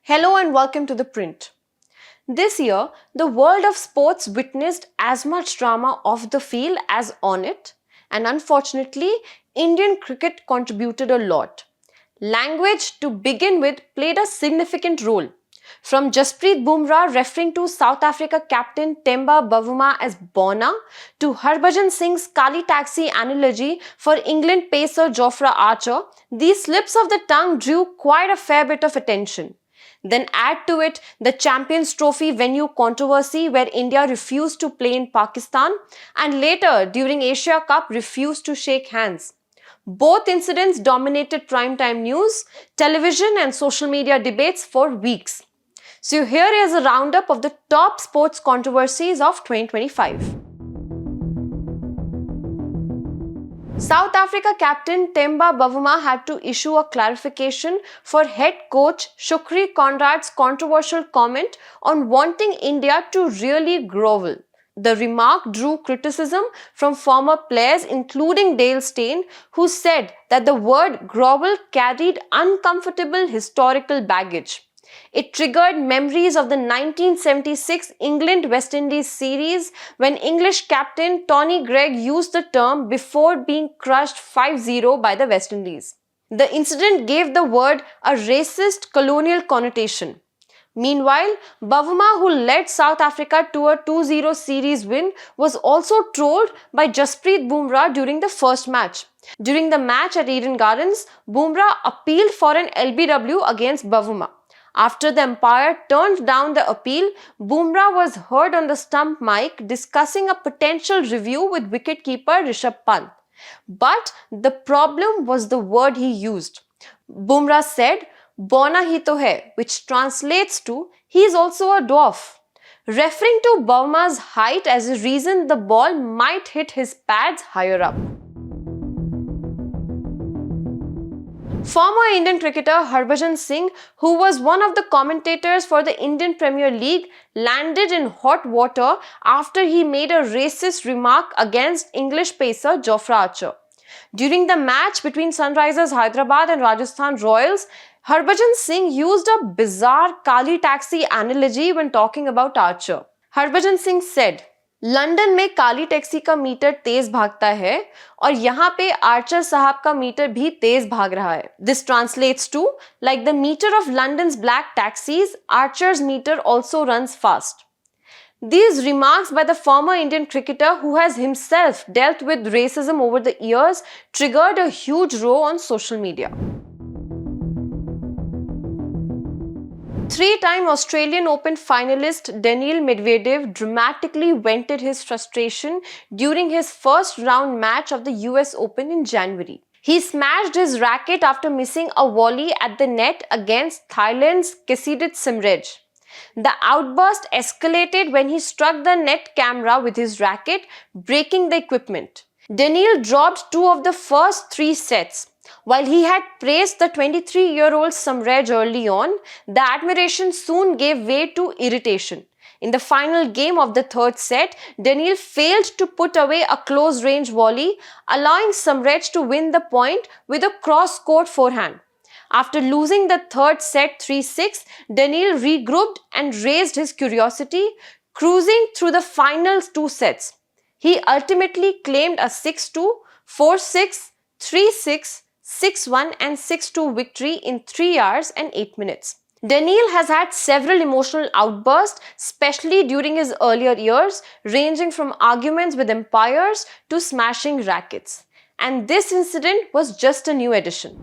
Hello and welcome to ThePrint. This year, the world of sports witnessed as much drama off the field as on it, and unfortunately, Indian cricket contributed a lot. Language, to begin with, played a significant role. From Jasprit Bumrah referring to South Africa captain Temba Bavuma as bauna, to Harbhajan Singh's kaali taxi analogy for England pacer Jofra Archer, these slips of the tongue drew quite a fair bit of attention. Then add to it the Champions Trophy venue controversy where India refused to play in Pakistan and later during Asia Cup refused to shake hands. Both incidents dominated primetime news, television and social media debates for weeks. So here is a roundup of the top sports controversies of 2025. South Africa captain Temba Bavuma had to issue a clarification for head coach Shukri Conrad's controversial comment on wanting India to really grovel. The remark drew criticism from former players including Dale Steyn, who said that the word grovel carried uncomfortable historical baggage. It triggered memories of the 1976 England-West Indies series when English captain Tony Greig used the term before being crushed 5-0 by the West Indies. The incident gave the word a racist colonial connotation. Meanwhile, Bavuma, who led South Africa to a 2-0 series win, was also trolled by Jasprit Bumrah during the first match. During the match at Eden Gardens, Bumrah appealed for an LBW against Bavuma. After the umpire turned down the appeal, Bumrah was heard on the stump mic discussing a potential review with wicketkeeper Rishabh Pant. But the problem was the word he used. Bumrah said, "Bauna hi to hai," which translates to, "he is also a dwarf," referring to Bavuma's height as a reason the ball might hit his pads higher up. Former Indian cricketer Harbhajan Singh, who was one of the commentators for the Indian Premier League, landed in hot water after he made a racist remark against English pacer Jofra Archer. During the match between Sunrisers Hyderabad and Rajasthan Royals, Harbhajan Singh used a bizarre kaali taxi analogy when talking about Archer. Harbhajan Singh said, "London में काली taxi का metre तेज भागता है और यहाँ पे Archer साहब का metre भी तेज भाग रहा है." This translates to, like the meter of London's black taxis, Archer's meter also runs fast. These remarks by the former Indian cricketer, who has himself dealt with racism over the years, triggered a huge row on social media. Three-time Australian Open finalist Daniil Medvedev dramatically vented his frustration during his first round match of the US Open in January. He smashed his racket after missing a volley at the net against Thailand's Kesidit Simrej. The outburst escalated when he struck the net camera with his racket, breaking the equipment. Daniil dropped two of the first three sets. While he had praised the 23-year-old Simrej early on, the admiration soon gave way to irritation. In the final game of the third set, Daniil failed to put away a close-range volley, allowing Simrej to win the point with a cross-court forehand. After losing the third set 3-6, Daniil regrouped and raised his curiosity, cruising through the final two sets. He ultimately claimed a 6-2, 4-6, 3-6, 6-1 and 6-2 victory in 3 hours and 8 minutes. Daniil has had several emotional outbursts, especially during his earlier years, ranging from arguments with umpires to smashing rackets. And this incident was just a new addition.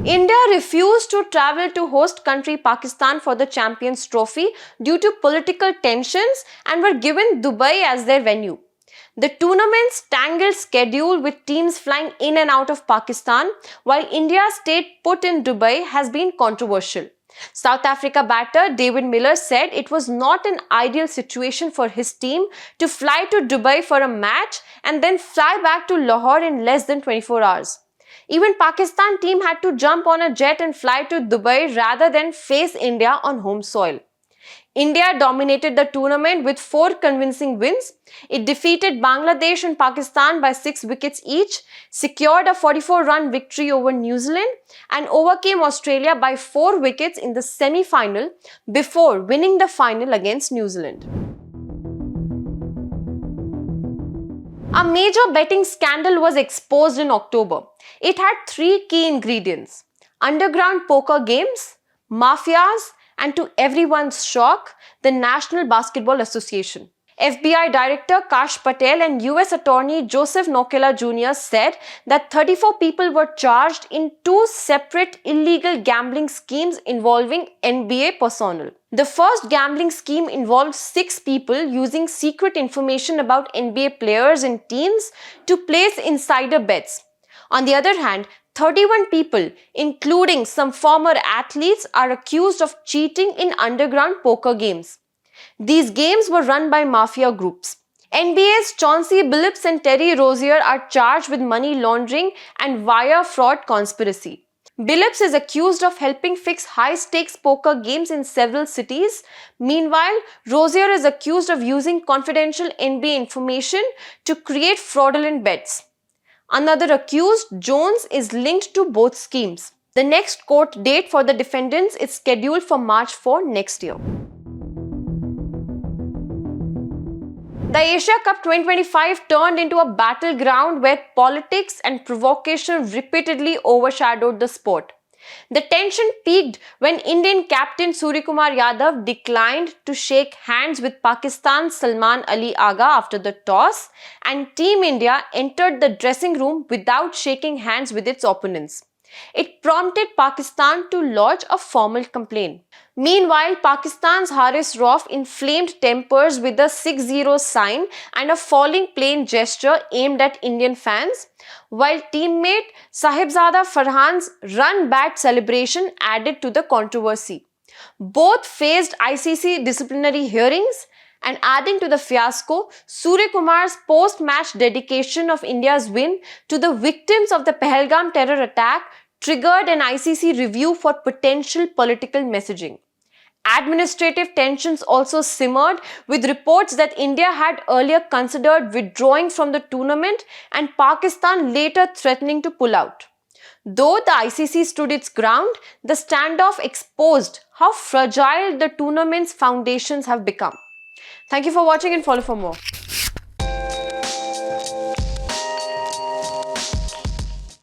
India refused to travel to host country Pakistan for the Champions Trophy due to political tensions and were given Dubai as their venue. The tournament's tangled schedule with teams flying in and out of Pakistan, while India stayed put in Dubai, has been controversial. South Africa batter David Miller said it was not an ideal situation for his team to fly to Dubai for a match and then fly back to Lahore in less than 24 hours. Even Pakistan team had to jump on a jet and fly to Dubai rather than face India on home soil. India dominated the tournament with 4 convincing wins. It defeated Bangladesh and Pakistan by 6 wickets each, secured a 44-run victory over New Zealand, and overcame Australia by 4 wickets in the semi-final before winning the final against New Zealand. A major betting scandal was exposed in October. It had 3 key ingredients: underground poker games, mafias, and to everyone's shock, the National Basketball Association. FBI Director Kash Patel and US Attorney Joseph Nokela Jr. said that 34 people were charged in 2 separate illegal gambling schemes involving NBA personnel. The first gambling scheme involved 6 people using secret information about NBA players and teams to place insider bets. On the other hand, 31 people, including some former athletes, are accused of cheating in underground poker games. These games were run by mafia groups. NBA's Chauncey Billups and Terry Rozier are charged with money laundering and wire fraud conspiracy. Billups is accused of helping fix high-stakes poker games in several cities. Meanwhile, Rozier is accused of using confidential NBA information to create fraudulent bets. Another accused, Jones, is linked to both schemes. The next court date for the defendants is scheduled for March 4 next year. The Asia Cup 2025 turned into a battleground where politics and provocation repeatedly overshadowed the sport. The tension peaked when Indian captain Suryakumar Yadav declined to shake hands with Pakistan's Salman Ali Agha after the toss, and Team India entered the dressing room without shaking hands with its opponents. It prompted Pakistan to lodge a formal complaint. Meanwhile, Pakistan's Haris Rauf inflamed tempers with a 6-0 sign and a falling plane gesture aimed at Indian fans, while teammate Sahibzada Farhan's run-bat celebration added to the controversy. Both faced ICC disciplinary hearings, and adding to the fiasco, Suryakumar's post-match dedication of India's win to the victims of the Pahalgam terror attack triggered an ICC review for potential political messaging. Administrative tensions also simmered, with reports that India had earlier considered withdrawing from the tournament and Pakistan later threatening to pull out. Though the ICC stood its ground, the standoff exposed how fragile the tournament's foundations have become. Thank you for watching and follow for more.